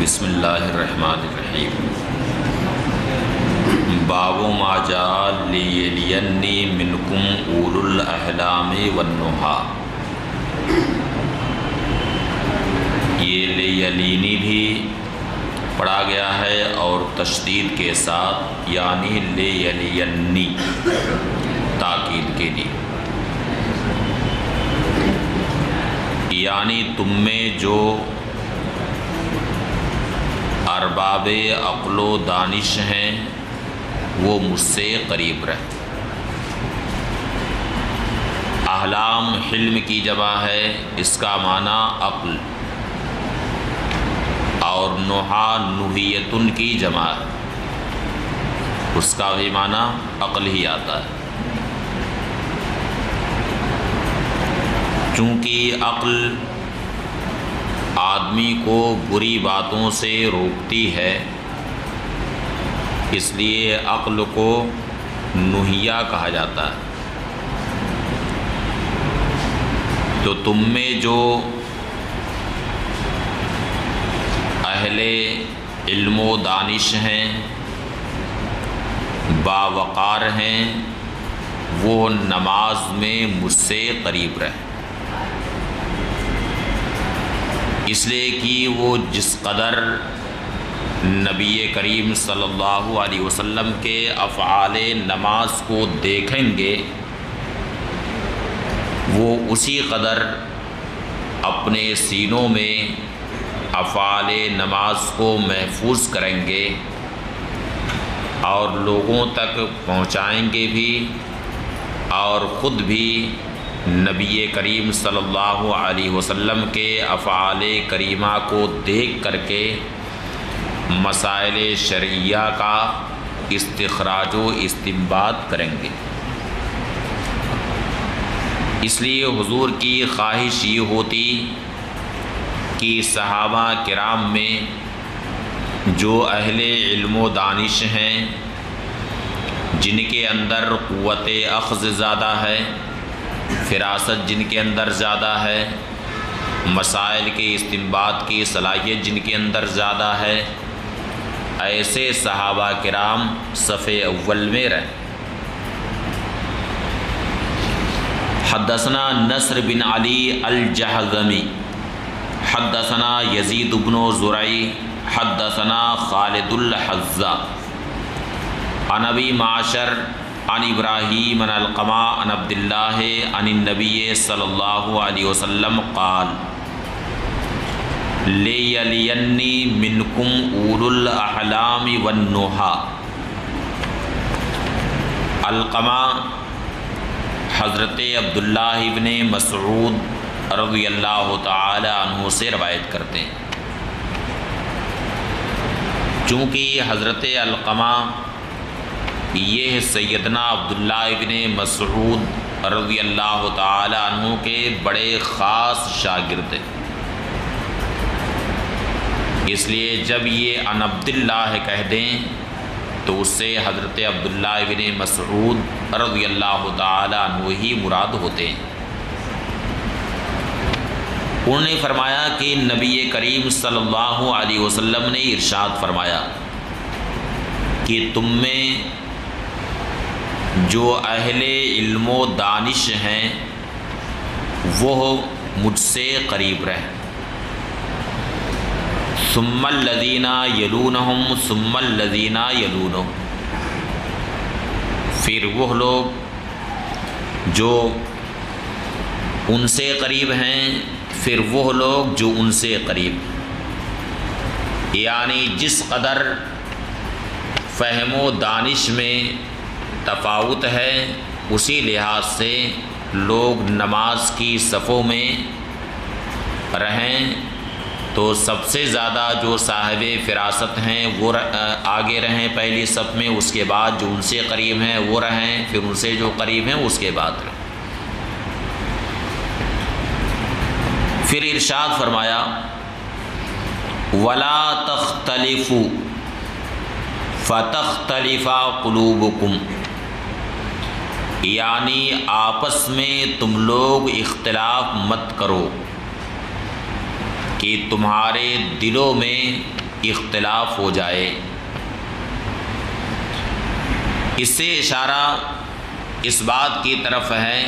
بسم اللہ الرحمن الرحیم۔ باب ما جاء لیلینی منکم اولو الاحلام والنہا۔ یہ لیلینی بھی پڑھا گیا ہے اور تشدید کے ساتھ، یعنی لیلینی تاکید کے لیے، یعنی تم میں جو ارباب عقل و دانش ہیں وہ مجھ سے قریب رہیں۔ احلام حلم کی جمع ہے، اس کا معنی عقل، اور نہا نہیتن کی جمع ہے، اس کا بھی معنی عقل ہی آتا ہے۔ چونکہ عقل آدمی کو بری باتوں سے روکتی ہے، اس لیے عقل کو نہیہ کہا جاتا ہے۔ تو تم میں جو اہل علم و دانش ہیں، باوقار ہیں، وہ نماز میں مجھ سے قریب رہیں، اس لیے کہ وہ جس قدر نبی کریم صلی اللہ علیہ وسلم کے افعال نماز کو دیکھیں گے، وہ اسی قدر اپنے سینوں میں افعال نماز کو محفوظ کریں گے اور لوگوں تک پہنچائیں گے بھی، اور خود بھی نبی کریم صلی اللہ علیہ وسلم کے افعال کریمہ کو دیکھ کر کے مسائل شرعیہ کا استخراج و استنباط کریں گے۔ اس لیے حضور کی خواہش یہ ہوتی کہ صحابہ کرام میں جو اہل علم و دانش ہیں، جن کے اندر قوت اخذ زیادہ ہے، فراست جن کے اندر زیادہ ہے، مسائل کے استنباط کی صلاحیت جن کے اندر زیادہ ہے، ایسے صحابہ کرام صف اول میں رہیں۔ حدثنا نصر بن علی الجہضمی حدثنا یزید بن زرعی حدثنا خالد الحذا عن ابی معشر عن ابراہیم عن القمہ عن عبد اللہ عن النبی صلی اللہ علیہ وسلم قال لیلینی منکم اولو الاحلام والنہا۔ القمہ حضرت عبداللہ ابن مسعود رضی اللہ تعالی عنہ سے روایت کرتے ہیں۔ چونکہ حضرت القمہ یہ سیدنا عبداللہ ابن مسعود رضی اللہ تعالی عنہ کے بڑے خاص شاگرد ہیں، اس لیے جب یہ عن عبداللہ کہہ دیں تو اس سے حضرت عبداللہ ابن مسعود رضی اللہ تعالی عنہ ہی مراد ہوتے ہیں۔ انہوں نے فرمایا کہ نبی کریم صلی اللہ علیہ وسلم نے ارشاد فرمایا کہ تم میں جو اہل علم و دانش ہیں وہ مجھ سے قریب رہیں، ثم الذین یلونہم ثم الذین یلونہم، پھر وہ لوگ جو ان سے قریب ہیں، پھر وہ لوگ جو ان سے قریب، یعنی جس قدر فہم و دانش میں تفاوت ہے، اسی لحاظ سے لوگ نماز کی صفوں میں رہیں تو سب سے زیادہ جو صاحب فراست ہیں وہ آگے رہیں پہلی صف میں، اس کے بعد جو ان سے قریب ہیں وہ رہیں، پھر ان سے جو قریب ہیں اس کے بعد رہیں۔ پھر ارشاد فرمایا وَلَا تَخْتَلِفُوا فَتَخْتَلِفَ قُلُوبُكُمْ، یعنی آپس میں تم لوگ اختلاف مت کرو کہ تمہارے دلوں میں اختلاف ہو جائے۔ اس سے اشارہ اس بات کی طرف ہے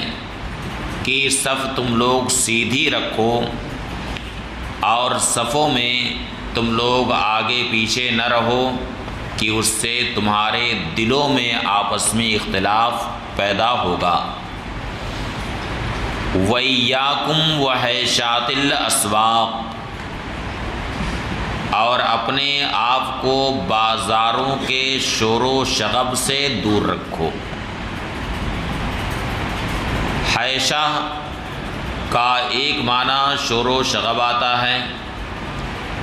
کہ صف تم لوگ سیدھی رکھو اور صفوں میں تم لوگ آگے پیچھے نہ رہو کہ اس سے تمہارے دلوں میں آپس میں اختلاف پیدا ہوگا۔ وَإِيَّاكُمْ وَحَيْشَاتِ الْأَسْوَاقِ، اور اپنے آپ کو بازاروں کے شور و شغب سے دور رکھو۔ حیشہ کا ایک معنی شور و شغب آتا ہے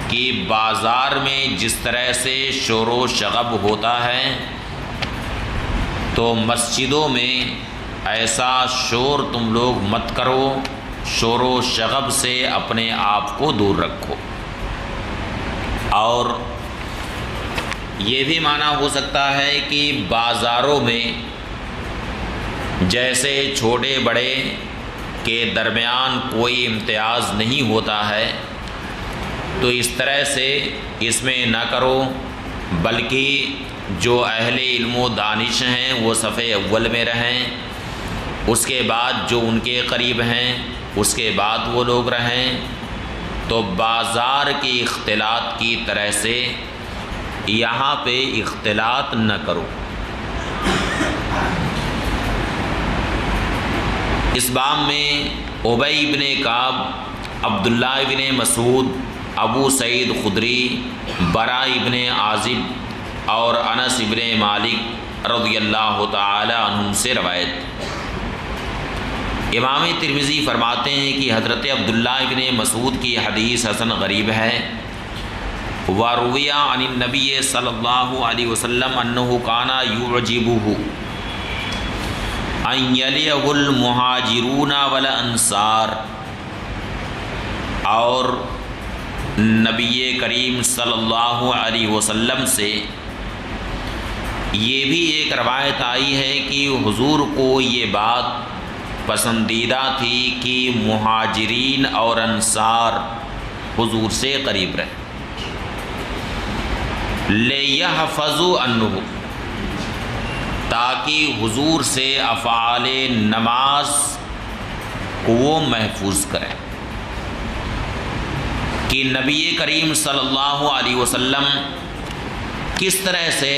کہ بازار میں جس طرح سے شور و شغب ہوتا ہے تو مسجدوں میں ایسا شور تم لوگ مت کرو، شور و شغب سے اپنے آپ کو دور رکھو۔ اور یہ بھی معنی ہو سکتا ہے کہ بازاروں میں جیسے چھوٹے بڑے کے درمیان کوئی امتیاز نہیں ہوتا ہے، تو اس طرح سے اس میں نہ کرو، بلکہ جو اہل علم و دانش ہیں وہ صف اول میں رہیں، اس کے بعد جو ان کے قریب ہیں اس کے بعد وہ لوگ رہیں۔ تو بازار کی اختلاط کی طرح سے یہاں پہ اختلاط نہ کرو۔ اس باب میں ابی بن کعب، عبداللہ بن مسعود، ابو سعید خدری، براء بن عازب اور انس بن مالک رضی اللہ تعالی عنہم سے روایت۔ امام ترمذی فرماتے ہیں کہ حضرت عبداللہ بن مسعود کی حدیث حسن غریب ہے۔ وَرُوِيَ عَنِ النَّبِيِّ صلی اللہ علیہ وسلم أَنَّهُ كَانَ يُعْجِبُهُ أَن يَلِيَهُ الْمُهَاجِرُونَ وَالْأَنصَارُ، اور نبی کریم صلی اللہ علیہ وسلم سے یہ بھی ایک روایت آئی ہے کہ حضور کو یہ بات پسندیدہ تھی کہ مہاجرین اور انصار حضور سے قریب رہیں۔ لِيَحْفَظُوا عَنْهُ، تاکہ حضور سے افعال نماز کو وہ محفوظ کریں، کہ نبی کریم صلی اللہ علیہ وسلم کس طرح سے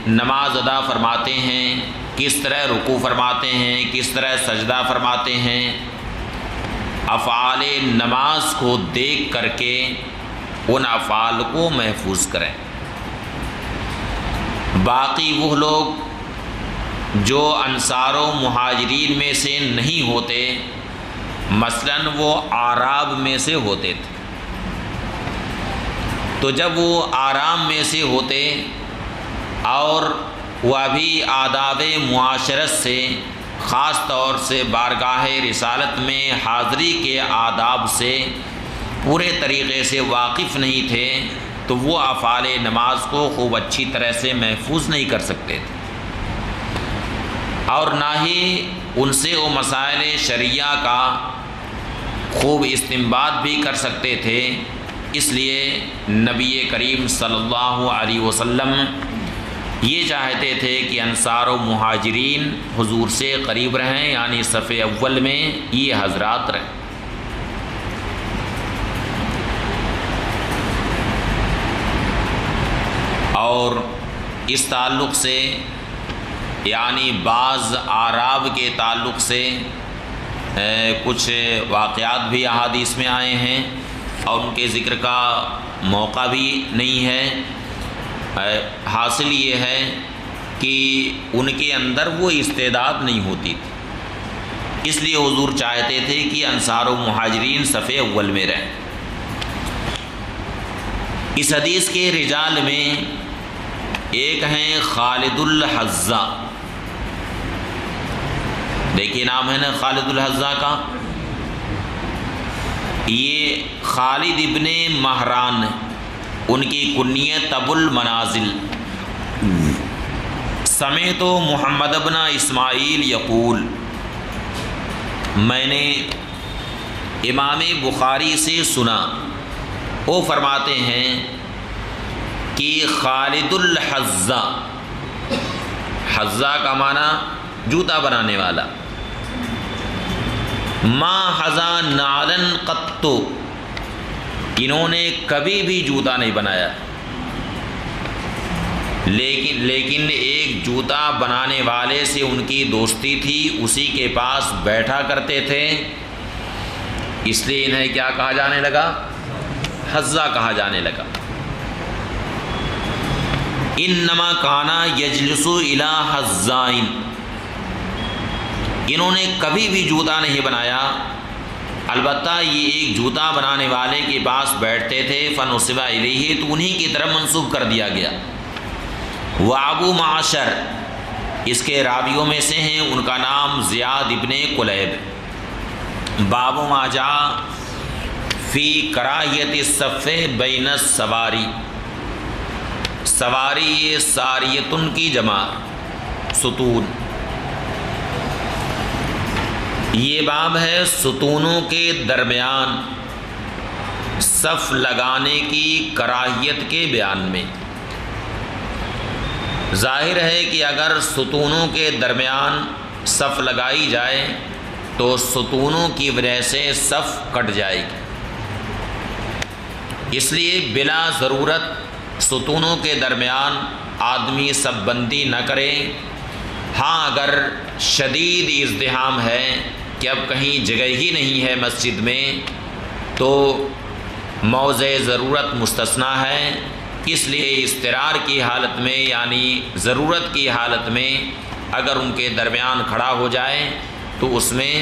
نماز ادا فرماتے ہیں، کس طرح رکوع فرماتے ہیں، کس طرح سجدہ فرماتے ہیں، افعال نماز کو دیکھ کر کے ان افعال کو محفوظ کریں۔ باقی وہ لوگ جو انصار و مہاجرین میں سے نہیں ہوتے، مثلاً وہ اعراب میں سے ہوتے تھے، تو جب وہ آرام میں سے ہوتے اور وہ ابھی آداب معاشرت سے، خاص طور سے بارگاہ رسالت میں حاضری کے آداب سے پورے طریقے سے واقف نہیں تھے، تو وہ افعال نماز کو خوب اچھی طرح سے محفوظ نہیں کر سکتے تھے، اور نہ ہی ان سے وہ مسائل شرعیہ کا خوب استنباط بھی کر سکتے تھے۔ اس لیے نبی کریم صلی اللہ علیہ وسلم یہ چاہتے تھے کہ انصار و مہاجرین حضور سے قریب رہیں، یعنی صف اول میں یہ حضرات رہیں۔ اور اس تعلق سے، یعنی بعض اعراب کے تعلق سے کچھ واقعات بھی احادیث میں آئے ہیں، اور ان کے ذکر کا موقع بھی نہیں ہے۔ حاصل یہ ہے کہ ان کے اندر وہ استعداد نہیں ہوتی تھی، اس لیے حضور چاہتے تھے کہ انصار و مہاجرین صف اول میں رہیں۔ اس حدیث کے رجال میں ایک ہیں خالد الحذا، دیکھیے نام ہے نا خالد الحذا کا، یہ خالد ابن مہران، ان کی کنیت ابو المنازل۔ سمعت محمد ابن اسماعیل یقول، میں نے امام بخاری سے سنا، وہ فرماتے ہیں کہ خالد الحذا، حذا کا معنی جوتا بنانے والا، ما حذا نعلن قط، انہوں نے کبھی بھی جوتا نہیں بنایا، لیکن ایک جوتا بنانے والے سے ان کی دوستی تھی، اسی کے پاس بیٹھا کرتے تھے، اس لیے انہیں کیا کہا جانے لگا؟ حذا کہا جانے لگا۔ انما کانا یجلس الی حذائن، انہوں نے کبھی بھی جوتا نہیں بنایا، البتہ یہ ایک جوتا بنانے والے کے پاس بیٹھتے تھے، فنسب الیہ، تو انہی کی طرف منسوب کر دیا گیا۔ وابو معشر اس کے راویوں میں سے ہیں، ان کا نام زیاد ابن قلیب۔ باب ما جاء فی کراہیت الصف بین السواری، سواری یہ ساریتن کی جمع، ستون، یہ باب ہے ستونوں کے درمیان صف لگانے کی کراہیت کے بیان میں۔ ظاہر ہے کہ اگر ستونوں کے درمیان صف لگائی جائے تو ستونوں کی وجہ سے صف کٹ جائے گی، اس لیے بلا ضرورت ستونوں کے درمیان آدمی صف بندی نہ کرے۔ ہاں اگر شدید ازدحام ہے کہ اب کہیں جگہ ہی نہیں ہے مسجد میں تو موضع ضرورت مستثنیٰ ہے، اس لیے اضطرار کی حالت میں یعنی ضرورت کی حالت میں اگر ان کے درمیان کھڑا ہو جائے تو اس میں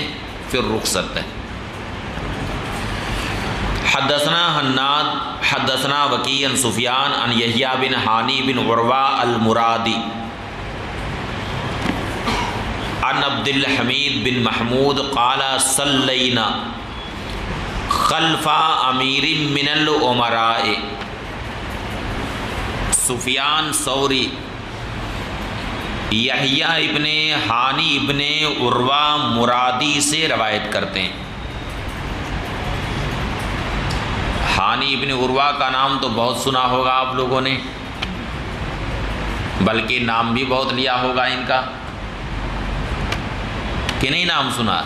پھر رخصت ہے۔ حدثنا حناد حدثنا وکیع عن سفیان عن یحییٰ بن ہانی بن عروہ المرادی عن عبد الحمید بن محمود قال صلینا خلف امیر من الامراء۔ سفیان ثوری یحییٰ ابن ہانی ابن عروہ مرادی سے روایت کرتے ہیں۔ ہانی ابن عروہ کا نام تو بہت سنا ہوگا آپ لوگوں نے، بلکہ نام بھی بہت لیا ہوگا ان کا، کہ نہیں نام سنا؟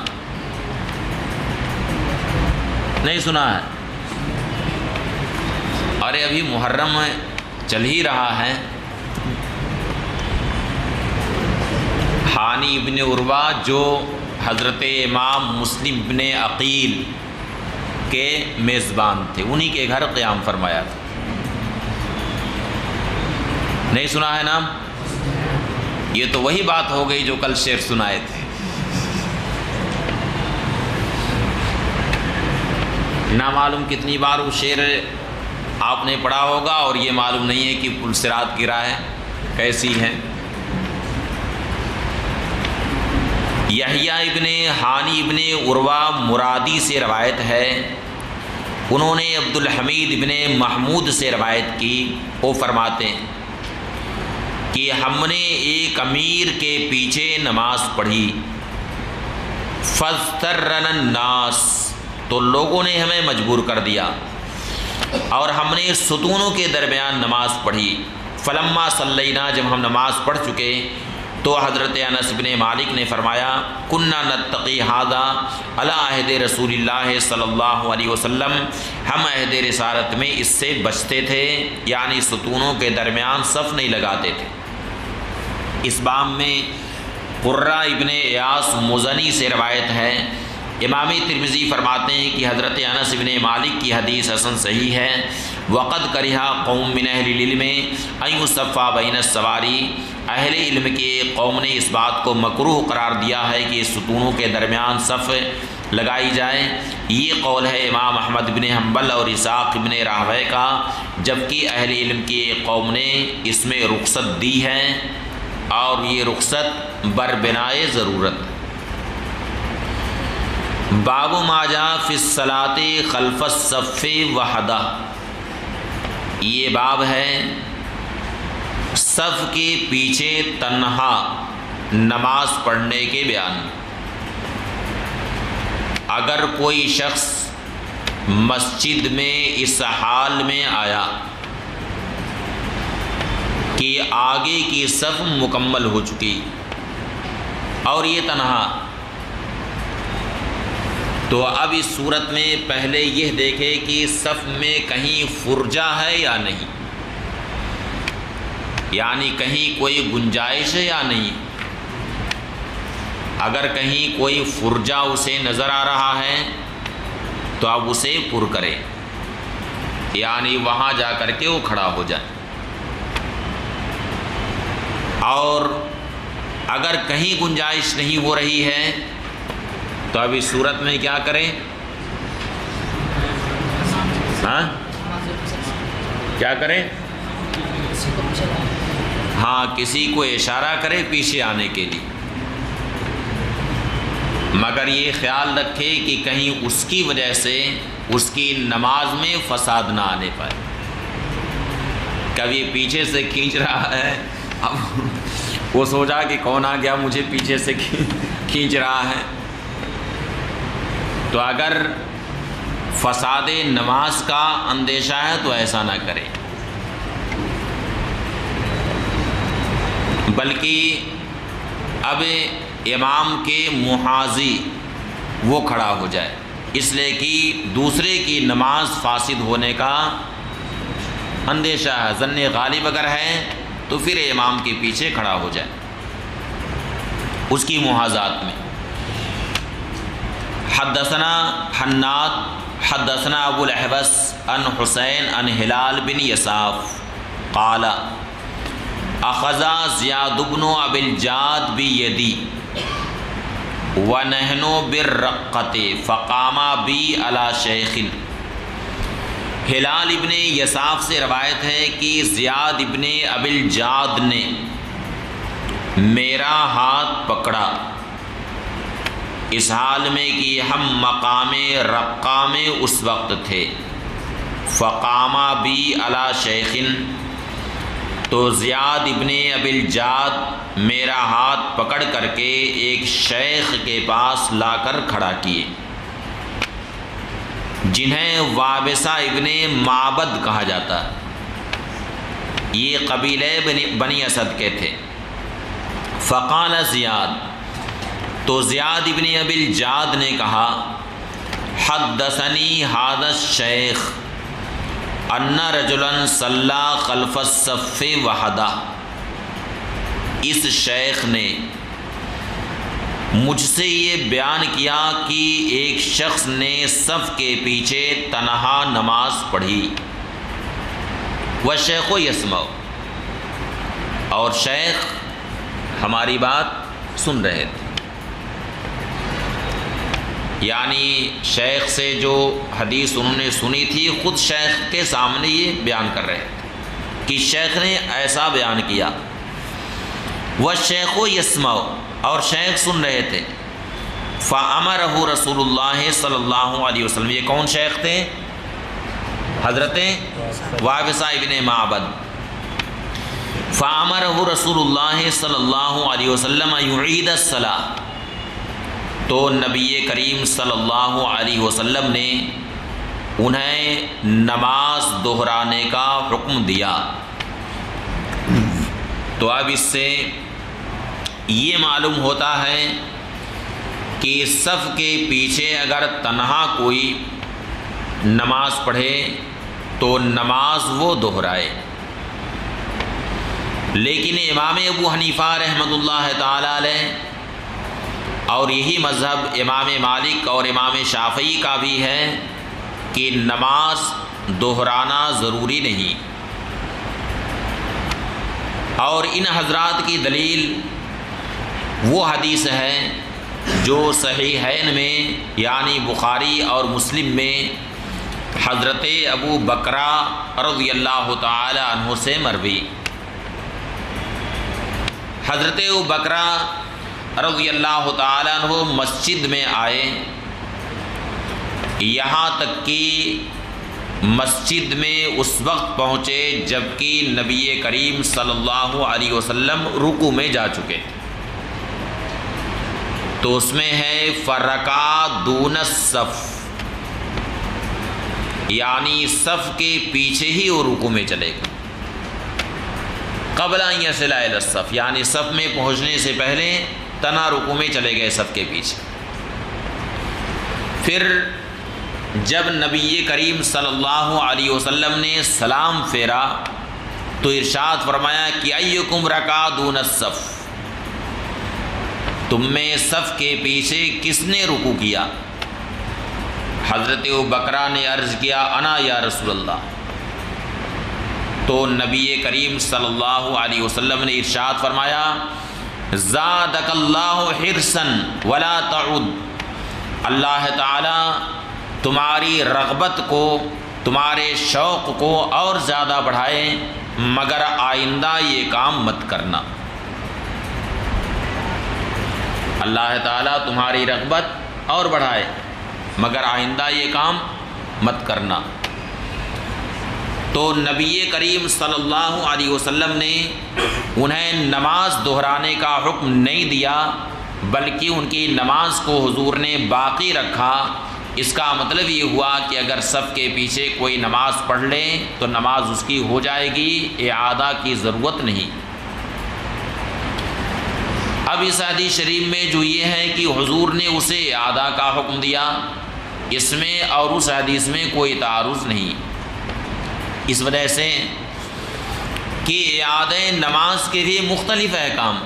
نہیں سنا ہے؟ ارے ابھی محرم چل ہی رہا ہے۔ ہانی ابن عروہ جو حضرت امام مسلم ابن عقیل کے میزبان تھے، انہی کے گھر قیام فرمایا تھا۔ نہیں سنا ہے نام؟ یہ تو وہی بات ہو گئی جو کل شعر سنائے تھے۔ نہ معلوم کتنی بار وہ شعر آپ نے پڑھا ہوگا اور یہ معلوم نہیں ہے کہ پل صراط کی راہیں کیسی ہیں۔ یحییٰ ابن ہانی ابن عروہ مرادی سے روایت ہے، انہوں نے عبد الحمید ابن محمود سے روایت کی، وہ فرماتے ہیں کہ ہم نے ایک امیر کے پیچھے نماز پڑھی، فاضطرنا الناس، تو لوگوں نے ہمیں مجبور کر دیا، اور ہم نے ستونوں کے درمیان نماز پڑھی۔ فلما صلینا، جب ہم نماز پڑھ چکے تو حضرت انس بن مالک نے فرمایا کنا نتقی ھذا علی عہد رسول اللہ صلی اللہ علیہ وسلم، ہم عہد رسالت میں اس سے بچتے تھے، یعنی ستونوں کے درمیان صف نہیں لگاتے تھے۔ اس باب میں قرہ ابن ایاس مزنی سے روایت ہے، امام ترمذی فرماتے ہیں کہ حضرت انس بن مالک کی حدیث حسن صحیح ہے۔ وقد کرہا قوم من اہل العلم ان یصف بین السواری، اہل علم کے قوم نے اس بات کو مکروہ قرار دیا ہے کہ ستونوں کے درمیان صف لگائی جائے۔ یہ قول ہے امام احمد بن حنبل اور اسحاق بن راہویہ کا، جبکہ اہل علم کی قوم نے اس میں رخصت دی ہے، اور یہ رخصت بربنائے ضرورت۔ باب ما جاء فی الصلاۃ خلف الصف وحدہ، یہ باب ہے صف کے پیچھے تنہا نماز پڑھنے کے بیان۔ اگر کوئی شخص مسجد میں اس حال میں آیا کہ آگے کی صف مکمل ہو چکی اور یہ تنہا. تو اب اس صورت میں پہلے یہ دیکھے کہ صف میں کہیں فرجہ ہے یا نہیں، یعنی کہیں کوئی گنجائش ہے یا نہیں. اگر کہیں کوئی فرجہ اسے نظر آ رہا ہے تو اب اسے پر کرے، یعنی وہاں جا کر کے وہ کھڑا ہو جائے. اور اگر کہیں گنجائش نہیں ہو رہی ہے تو اب اس صورت میں کیا کریں؟ کیا کریں؟ ہاں، کسی کو اشارہ کرے پیچھے آنے کے لیے، مگر یہ خیال رکھے کہ کہیں اس کی وجہ سے اس کی نماز میں فساد نہ آنے پائے. کبھی پیچھے سے کھینچ رہا ہے، اب وہ سوچا کہ کون آ گیا مجھے پیچھے سے کھینچ رہا ہے. تو اگر فساد نماز کا اندیشہ ہے تو ایسا نہ کرے، بلکہ اب امام کے محاذی وہ کھڑا ہو جائے، اس لیے کہ دوسرے کی نماز فاسد ہونے کا اندیشہ ہے. ظن غالب اگر ہے تو پھر امام کے پیچھے کھڑا ہو جائے اس کی محاذات میں. حدثنا حناد حدثنا ابو الاحوص عن حسین عن ہلال بن یساف قال اخذ زیاد بن ابی الجاد بیدی ونحن بالرقۃ فقام بی علی شیخ. ہلال ابن یساف سے روایت ہے کہ زیاد ابن ابی الجاد نے میرا ہاتھ پکڑا اس حال میں کہ ہم مقام رقہ میں اس وقت تھے. فقام بی علی شیخ، تو زیاد ابن ابی الجاد میرا ہاتھ پکڑ کر کے ایک شیخ کے پاس لا کر کھڑا کیے جنہیں وابسہ ابن معبد کہا جاتا. یہ قبیلے بنی اسد کے تھے. فقال زیاد، تو زیاد ابن ابی الجاد نے کہا حدثنی ھذا الشیخ ان رجلا صلی خلف الصف وحدہ. اس شیخ نے مجھ سے یہ بیان کیا کہ ایک شخص نے صف کے پیچھے تنہا نماز پڑھی. والشیخ یسمع، اور شیخ ہماری بات سن رہے تھے. یعنی شیخ سے جو حدیث انہوں نے سنی تھی خود شیخ کے سامنے یہ بیان کر رہے تھے کہ شیخ نے ایسا بیان کیا. والشیخ یسمع، اور شیخ سن رہے تھے. فأمرہ رسول اللہ صلی اللہ علیہ وسلم، یہ کون شیخ تھے؟ حضرت وابسہ ابن معبد. فأمرہ رسول اللہ صلی اللہ علیہ وسلم یعید الصلاۃ، تو نبی کریم صلی اللہ علیہ وسلم نے انہیں نماز دہرانے کا حکم دیا. تو اب اس سے یہ معلوم ہوتا ہے کہ صف کے پیچھے اگر تنہا کوئی نماز پڑھے تو نماز وہ دہرائے. لیکن امام ابو حنیفہ رحمۃ اللہ تعالی علیہ اور یہی مذہب امام مالک اور امام شافعی کا بھی ہے کہ نماز دہرانا ضروری نہیں. اور ان حضرات کی دلیل وہ حدیث ہے جو صحیحین میں یعنی بخاری اور مسلم میں حضرت ابو بکرہ رضی اللہ تعالی عنہ سے مروی. حضرت ابو بکرہ رضی اللہ تعالی عنہ مسجد میں آئے، یہاں تک کہ مسجد میں اس وقت پہنچے جبکہ نبی کریم صلی اللہ علیہ وسلم رکوع میں جا چکے. تو اس میں ہے فرکع دون الصف، یعنی صف کے پیچھے ہی وہ رکوع میں چلے گا. قبل ان یصل الی الصف، یعنی صف میں پہنچنے سے پہلے تنا رکوع میں چلے گئے صف کے پیچھے۔ پھر جب نبی کریم صلی اللہ علیہ وسلم نے سلام پھیرا تو ارشاد فرمایا کہ ایکم رکع دون الصف، تم میں صف کے پیچھے کس نے رکوع کیا؟ حضرت ابوبکر نے عرض کیا انا یا رسول اللہ، تو نبی کریم صلی اللہ علیہ وسلم نے ارشاد فرمایا زادک اللہ حرصا ولا تعد، اللہ تعالی تمہاری رغبت کو، تمہارے شوق کو اور زیادہ بڑھائے، مگر آئندہ یہ کام مت کرنا۔ اللہ تعالیٰ تمہاری رغبت اور بڑھائے مگر آئندہ یہ کام مت کرنا۔ تو نبی کریم صلی اللہ علیہ وسلم نے انہیں نماز دہرانے کا حکم نہیں دیا، بلکہ ان کی نماز کو حضور نے باقی رکھا۔ اس کا مطلب یہ ہوا کہ اگر صف کے پیچھے کوئی نماز پڑھ لے تو نماز اس کی ہو جائے گی، اعادہ کی ضرورت نہیں۔ اب اس حدیث شریف میں جو یہ ہے کہ حضور نے اسے اعادہ کا حکم دیا، اس میں اور اس حدیث میں کوئی تعارض نہیں، اس وجہ سے کہ اعادہ نماز کے بھی مختلف احکام۔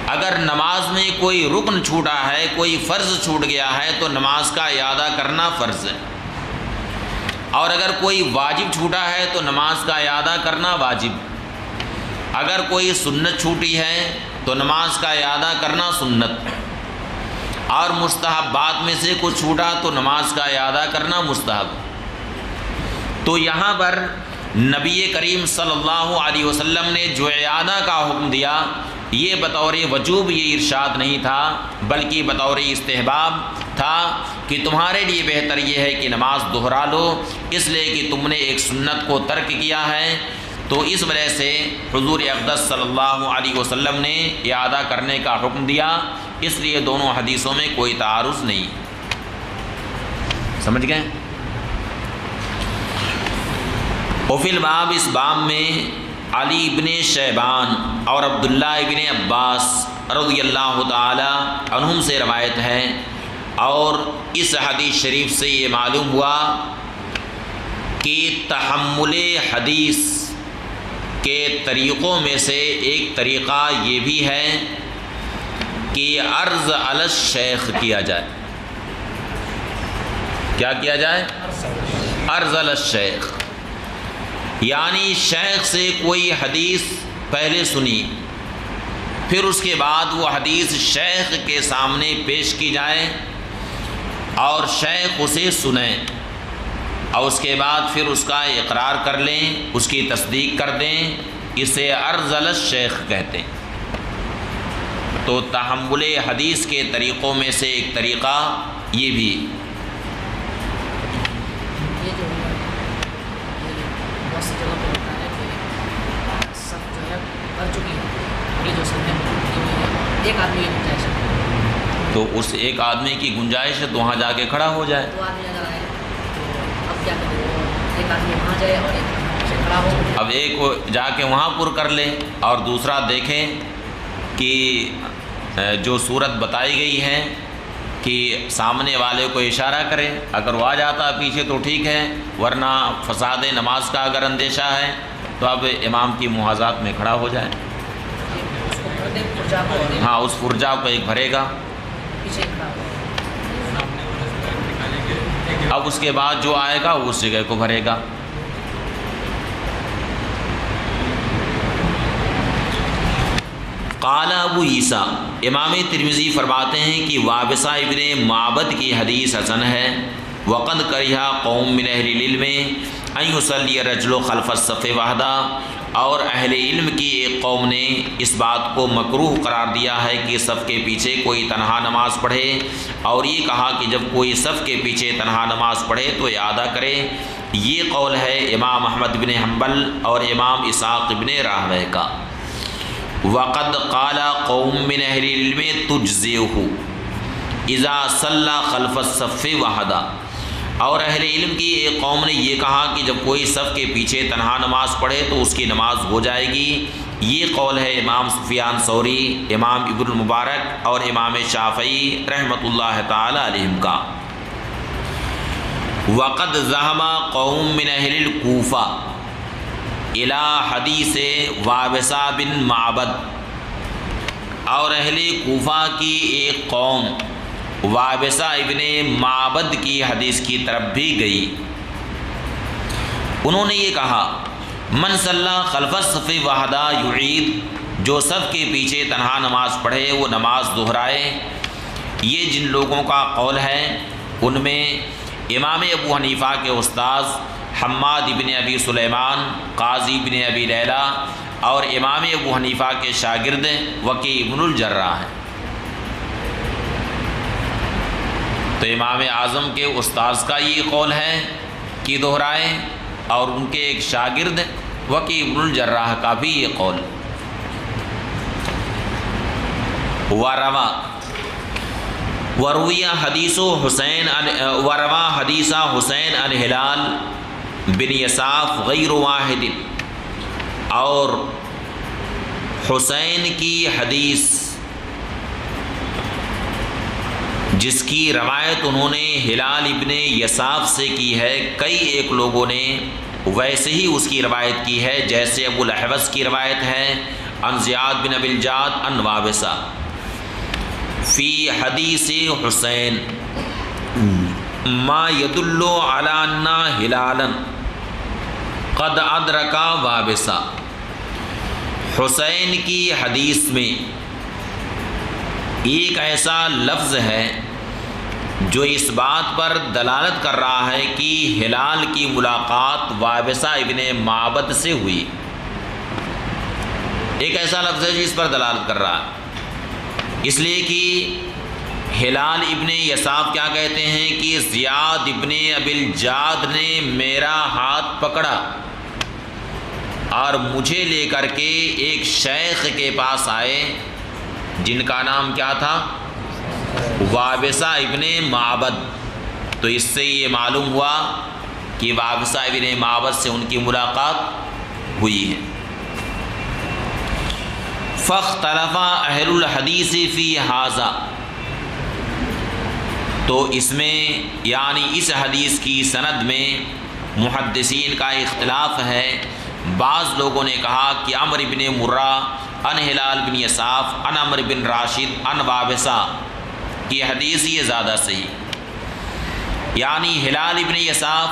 اگر نماز میں کوئی رکن چھوٹا ہے، کوئی فرض چھوٹ گیا ہے تو نماز کا اعادہ کرنا فرض ہے، اور اگر کوئی واجب چھوٹا ہے تو نماز کا اعادہ کرنا واجب۔ اگر کوئی سنت چھوٹی ہے تو نماز کا اعادہ کرنا سنت، اور مستحبات میں سے کچھ چھوٹا تو نماز کا اعادہ کرنا مستحب۔ تو یہاں پر نبی کریم صلی اللہ علیہ وسلم نے جو اعادہ کا حکم دیا، یہ بطور وجوب یہ ارشاد نہیں تھا، بلکہ بطور استحباب تھا کہ تمہارے لیے بہتر یہ ہے کہ نماز دہرا لو، اس لیے کہ تم نے ایک سنت کو ترک کیا ہے۔ تو اس وجہ سے حضور اقدس صلی اللہ علیہ وسلم نے اعادہ کرنے کا حکم دیا، اس لیے دونوں حدیثوں میں کوئی تعارض نہیں۔ سمجھ گئے؟ وفی الباب، اس باب میں علی ابن شیبان اور عبداللہ ابن عباس رضی اللہ تعالی عنہم سے روایت ہے، اور اس حدیث شریف سے یہ معلوم ہوا کہ تحمل حدیث کے طریقوں میں سے ایک طریقہ یہ بھی ہے کہ عرض علی الشیخ کیا جائے۔ کیا کیا جائے؟ عرض علی الشیخ، یعنی شیخ سے کوئی حدیث پہلے سنی، پھر اس کے بعد وہ حدیث شیخ کے سامنے پیش کی جائے اور شیخ اسے سنیں، اور اس کے بعد پھر اس کا اقرار کر لیں، اس کی تصدیق کر دیں، اسے عرض علی الشیخ کہتے ہیں۔ تو تحمل حدیث کے طریقوں میں سے ایک طریقہ یہ بھی۔ تو اس ایک آدمی کی گنجائش ہے تو وہاں جا کے کھڑا ہو جائے۔ اب ایک جا کے وہاں پر کر لے اور دوسرا دیکھیں کہ جو صورت بتائی گئی ہے کہ سامنے والے کو اشارہ کرے، اگر وہ آ جاتا پیچھے تو ٹھیک ہے، ورنہ فساد نماز کا اگر اندیشہ ہے تو اب امام کی محاذات میں کھڑا ہو جائے۔ ہاں، اس فرجا کو ایک بھرے گا، اب اس کے بعد جو آئے گا وہ اس جگہ کو بھرے گا۔ قال ابو عیسیٰ، امام ترمذی فرماتے ہیں کہ وابصہ ابن معبد کی حدیث حسن ہے۔ وقد کرہ قوم من اہل العلم ان یصلی الرجل خلف الصف وحدہ، اور اہل علم کی ایک قوم نے اس بات کو مکروہ قرار دیا ہے کہ صف کے پیچھے کوئی تنہا نماز پڑھے، اور یہ کہا کہ جب کوئی صف کے پیچھے تنہا نماز پڑھے تو اعادہ کرے۔ یہ قول ہے امام احمد بن حنبل اور امام اسحاق بن راہویہ کا۔ وقد قال قوم من اہل العلم تجزئہ اذا صلی خلف الصف وحدہ، اور اہل علم کی ایک قوم نے یہ کہا کہ جب کوئی صف کے پیچھے تنہا نماز پڑھے تو اس کی نماز ہو جائے گی۔ یہ قول ہے امام سفیان ثوری، امام ابن المبارک اور امام شافعی رحمۃ اللہ تعالی علیہم کا۔ وقد ذهب قوم من اہل الکوفہ الی حدیث وابصہ بن معبد، اور اہل کوفہ کی ایک قوم وابصہ ابن معبد کی حدیث کی طرف بھی گئی۔ انہوں نے یہ کہا من صلی خلف الصف وحدہ یعید، جو صف کے پیچھے تنہا نماز پڑھے وہ نماز دہرائے۔ یہ جن لوگوں کا قول ہے ان میں امام ابو حنیفہ کے استاذ حماد بن ابی سلیمان، قاضی بن ابی لیلہ اور امام ابو حنیفہ کے شاگرد وکیع بن الجراح ہیں۔ تو امام اعظم کے استاذ کا یہ قول ہے کہ دہرائے، اور ان کے ایک شاگرد وکیع بن الجراح کا بھی یہ قول۔ وروی حدیث حسین عن ہلال بن یصاف غیر واحد، اور حسین کی حدیث جس کی روایت انہوں نے ہلال ابن یصاف سے کی ہے، کئی ایک لوگوں نے ویسے ہی اس کی روایت کی ہے جیسے ابو الاحوص کی روایت ہے عن زیاد بن ابی الجعد عن وابصہ فی حدیث حسین ما يدل علی ان ہلالا قد ادرک وابصہ۔ حسین کی حدیث میں ایک ایسا لفظ ہے جو اس بات پر دلالت کر رہا ہے کہ ہلال کی ملاقات وابصہ ابن معبد سے ہوئی۔ ایک ایسا لفظ ہے جو اس پر دلالت کر رہا ہے، اس لیے کہ ہلال ابن یصاف کیا کہتے ہیں کہ زیاد ابن ابی الجعد نے میرا ہاتھ پکڑا اور مجھے لے کر کے ایک شیخ کے پاس آئے جن کا نام کیا تھا؟ وابصہ ابن معبد۔ تو اس سے یہ معلوم ہوا کہ وابصہ ابن معبد سے ان کی ملاقات ہوئی ہے۔ فاختلف اہل الحدیث فی ھذا، تو اس میں یعنی اس حدیث کی سند میں محدثین کا اختلاف ہے۔ بعض لوگوں نے کہا کہ عمرو بن مرہ ان ہلال بن یصاف ان عمرو بن راشد ان وابصہ کی حدیث یہ زیادہ صحیح، یعنی ہلال ابن یصاف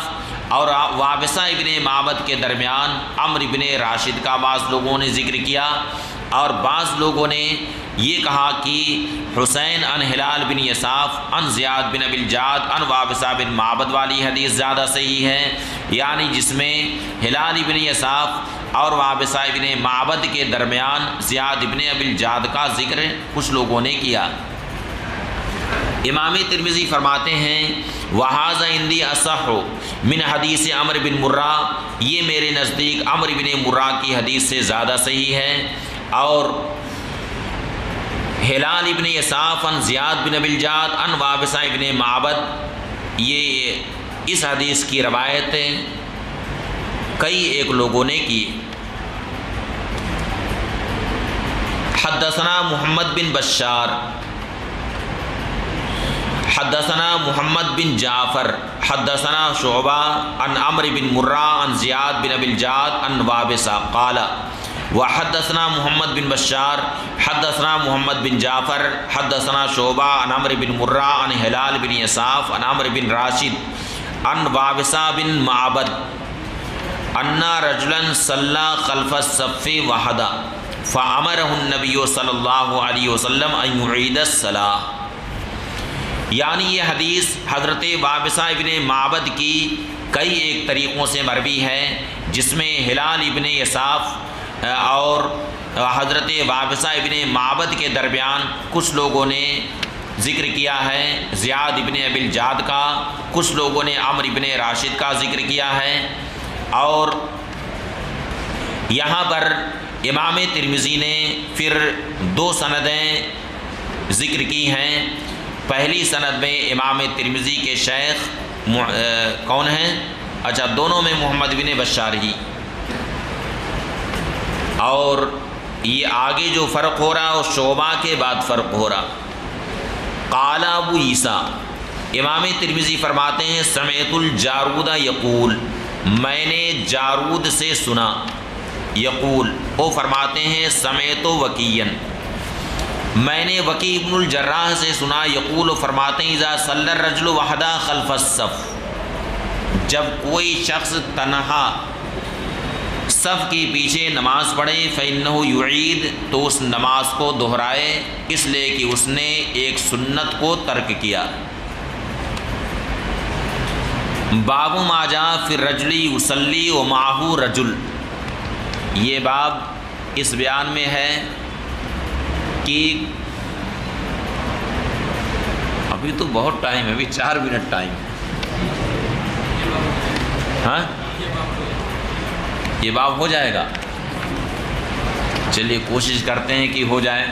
اور وابصہ ابن معبد کے درمیان عمرو بن راشد کا بعض لوگوں نے ذکر کیا، اور بعض لوگوں نے یہ کہا کہ حسین ان ہلال بن یصاف ان زیاد بن ابی الجعد ان وابصہ بن معبد والی حدیث زیادہ صحیح ہے، یعنی جس میں ہلال ابن یصاف اور وابصہ ابن معبد کے درمیان زیاد ابن ابی الجعد کا ذکر کچھ لوگوں نے کیا۔ امام ترمذی فرماتے ہیں وَهَذَا عِنْدِي أَصَحُّ مِنْ حدیث عمرو بن مرہ، یہ میرے نزدیک عمرو بن مرہ کی حدیث سے زیادہ صحیح ہے، اور ہلال ابن یصاف ان زیاد بن ابی الجعد ان وابصہ ابن معبد، یہ اس حدیث کی روایت کئی ایک لوگوں نے کی۔ حدثنا محمد بن بشار حدثنا محمد بن جعفر حدثنا شعبہ عن عمرو بن مرہ عن زیاد بن ابی الجعد عن وابصہ قال وحدثنا محمد بن بشار حدثنا محمد بن جعفر حدثنا شعبہ عن عمرو بن مرہ عن ہلال بن یصاف عن عمرو بن راشد عن وابصہ بن معبد ان رجلا صلی خلف الصف وحدہ فامرہ النبی صلی اللہ علیہ وسلم ان یعید الصلاۃ، یعنی یہ حدیث حضرت وابصہ ابن معبد کی کئی ایک طریقوں سے مروی ہے، جس میں ہلال ابن یصاف اور حضرت وابصہ ابن معبد کے درمیان کچھ لوگوں نے ذکر کیا ہے زیاد ابن ابی الجعد کا، کچھ لوگوں نے عمرو ابن راشد کا ذکر کیا ہے، اور یہاں پر امام ترمذی نے پھر دو سندیں ذکر کی ہیں۔ پہلی سند میں امام ترمذی کے شیخ کون ہیں؟ اچھا، دونوں میں محمد بن بشار ہی. اور یہ آگے جو فرق ہو رہا ہے وہ شعبہ کے بعد فرق ہو رہا. قال ابو عیسیٰ، امام ترمذی فرماتے ہیں سمعت الجارود یقول، میں نے جارود سے سنا. یقول، وہ فرماتے ہیں سمعت وکیعا، میں نے وکیع ابن الجراح سے سنا. یقول، فرماتے ہیں اذا صلی الرجل وحدہ خلف الصف، جب کوئی شخص تنہا صف کے پیچھے نماز پڑھے، فإنہ یعید، تو اس نماز کو دہرائے، اس لیے کہ اس نے ایک سنت کو ترک کیا. باب ما جاء فی الرجل یصلی ومعہ رجل، یہ باب اس بیان میں ہے کہ ابھی تو بہت ٹائم ہے، ابھی 4 منٹ ٹائم. ہاں، یہ باب ہو جائے گا. چلیے کوشش کرتے ہیں کہ ہو جائے.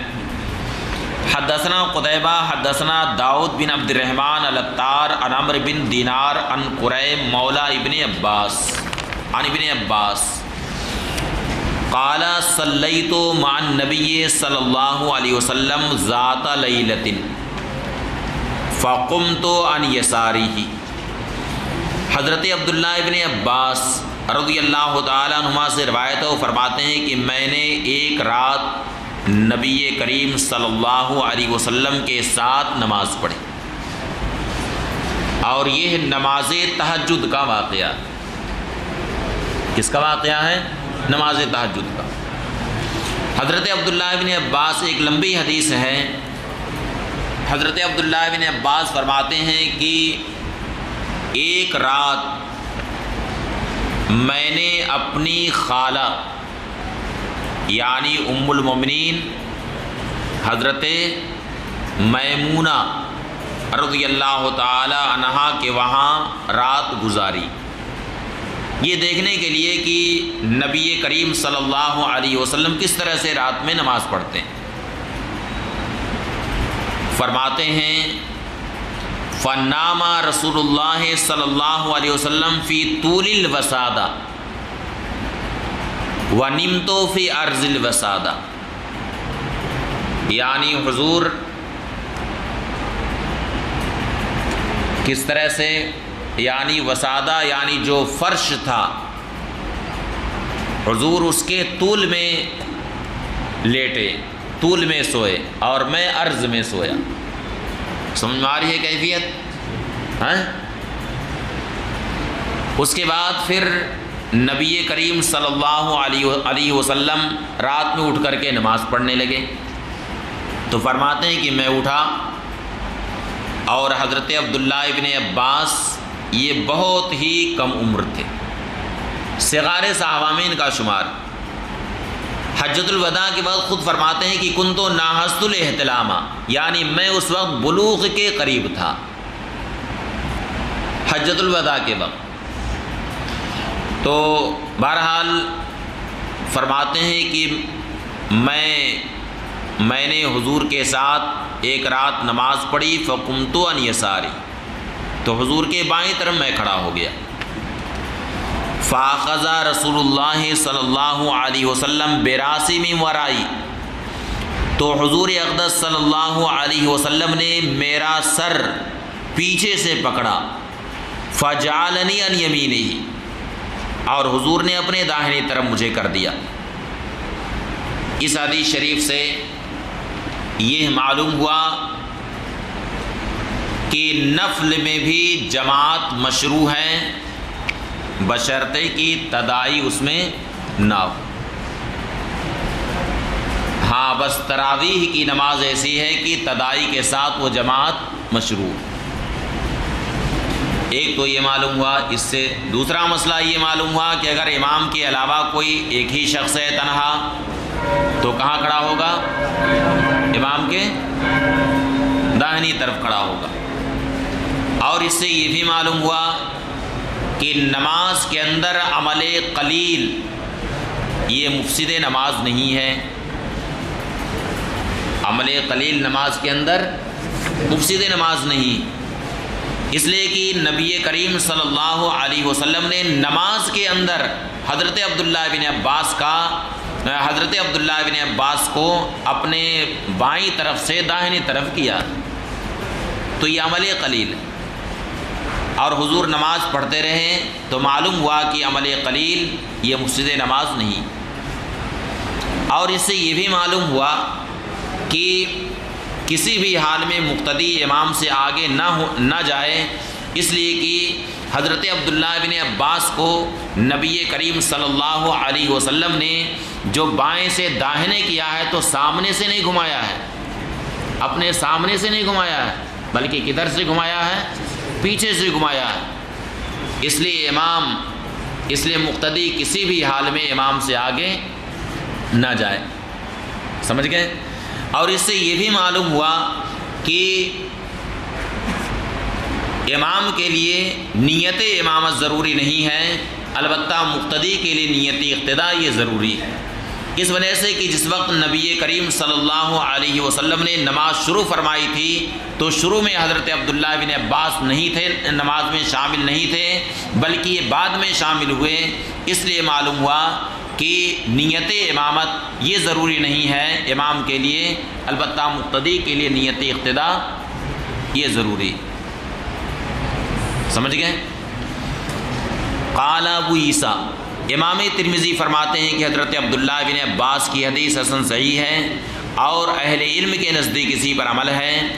حدثنا قتیبہ حدثنا داؤد بن عبد الرحمن العطار عن عمرو بن دینار عن قریب مولا ابن عباس عن ابن عباس قال صلیت مع النبی صلی اللہ علیہ وسلم ذات لیلۃ فقمت عن یسارہ. حضرت عبداللہ ابن عباس رضی اللہ تعالیٰ عنہما سے روایت ہے، وہ فرماتے ہیں کہ میں نے ایک رات نبی کریم صلی اللہ علیہ وسلم کے ساتھ نماز پڑھی، اور یہ نماز تہجد کا واقعہ. کس کا واقعہ ہے؟ نماز تہجد کا. حضرت عبداللہ ابن عباس، ایک لمبی حدیث ہے. حضرت عبداللہ ابن عباس فرماتے ہیں کہ ایک رات میں نے اپنی خالہ یعنی ام المومنین حضرت میمونہ رضی اللہ تعالی عنہا کے وہاں رات گزاری، یہ دیکھنے کے لیے کہ نبی کریم صلی اللہ علیہ وسلم کس طرح سے رات میں نماز پڑھتے ہیں. فرماتے ہیں فنام رسول اللہ صلی اللہ علیہ وسلم فی طول الوسادہ ونمت فی عرض الوسادہ، یعنی حضور کس طرح سے، یعنی وسادہ یعنی جو فرش تھا، حضور اس کے طول میں لیٹے، طول میں سوئے، اور میں عرض میں سویا. سمجھ میں آ رہی ہے کیفیت؟ ہاں. اس کے بعد پھر نبی کریم صلی اللہ علیہ وسلم رات میں اٹھ کر کے نماز پڑھنے لگے. تو فرماتے ہیں کہ میں اٹھا، اور حضرت عبداللہ ابن عباس یہ بہت ہی کم عمر تھے، صغار صحابہ میں ان کا شمار. حجۃ الوداع کے بعد خود فرماتے ہیں کہ کنت ناہست الاحتلام، یعنی میں اس وقت بلوغ کے قریب تھا حجۃ الوداع کے وقت. تو بہرحال فرماتے ہیں کہ میں نے حضور کے ساتھ ایک رات نماز پڑھی، فقمت عن یساری، تو حضور کے بائیں طرف میں کھڑا ہو گیا. فاخذ رسول اللہ صلی اللہ علیہ وسلم براسی من ورائی، تو حضور اقدس صلی اللہ علیہ وسلم نے میرا سر پیچھے سے پکڑا. فجعلنی عن یمینہ، اور حضور نے اپنے داہنی طرف مجھے کر دیا. اس حدیث شریف سے یہ معلوم ہوا کہ نفل میں بھی جماعت مشروع ہے، بشرطے کی تداعی اس میں نہ ہو. ہاں بس تراویح کی نماز ایسی ہے کہ تداعی کے ساتھ وہ جماعت مشروع. ایک تو یہ معلوم ہوا. اس سے دوسرا مسئلہ یہ معلوم ہوا کہ اگر امام کے علاوہ کوئی ایک ہی شخص ہے تنہا، تو کہاں کھڑا ہوگا؟ امام کے داہنی طرف کھڑا ہوگا. اور اس سے یہ بھی معلوم ہوا کہ نماز کے اندر عمل قلیل یہ مفسد نماز نہیں ہے. عمل قلیل نماز کے اندر مفسد نماز نہیں. اس لیے کہ نبی کریم صلی اللہ علیہ وسلم نے نماز کے اندر حضرت عبداللہ بن عباس کو اپنے بائیں طرف سے داہنی طرف کیا، تو یہ عمل قلیل ہے، اور حضور نماز پڑھتے رہے تو معلوم ہوا کہ عمل قلیل یہ مفسد نماز نہیں۔ اور اس سے یہ بھی معلوم ہوا کہ کسی بھی حال میں مقتدی امام سے آگے نہ جائے، اس لیے کہ حضرت عبداللہ بن عباس کو نبی کریم صلی اللہ علیہ وسلم نے جو بائیں سے داہنے کیا ہے تو سامنے سے نہیں گھمایا ہے، اپنے سامنے سے نہیں گھمایا ہے، بلکہ کدھر سے گھمایا ہے؟ پیچھے سے گھمایا ہے۔ اس لیے مقتدی کسی بھی حال میں امام سے آگے نہ جائے، سمجھ گئے؟ اور اس سے یہ بھی معلوم ہوا کہ امام کے لیے نیت امامت ضروری نہیں ہے، البتہ مقتدی کے لیے نیت اقتداء یہ ضروری ہے، اس وجہ سے کہ جس وقت نبی کریم صلی اللہ علیہ وسلم نے نماز شروع فرمائی تھی تو شروع میں حضرت عبداللہ بن عباس نہیں تھے، نماز میں شامل نہیں تھے، بلکہ یہ بعد میں شامل ہوئے۔ اس لیے معلوم ہوا کہ نیت امامت یہ ضروری نہیں ہے امام کے لیے، البتہ مقتدی کے لیے نیت اقتداء یہ ضروری، سمجھ گئے؟ قال ابو عیسیٰ، امام ترمذی فرماتے ہیں کہ حضرت عبداللہ بن عباس کی حدیث حسن صحیح ہے اور اہل علم کے نزدیک اسی پر عمل ہے۔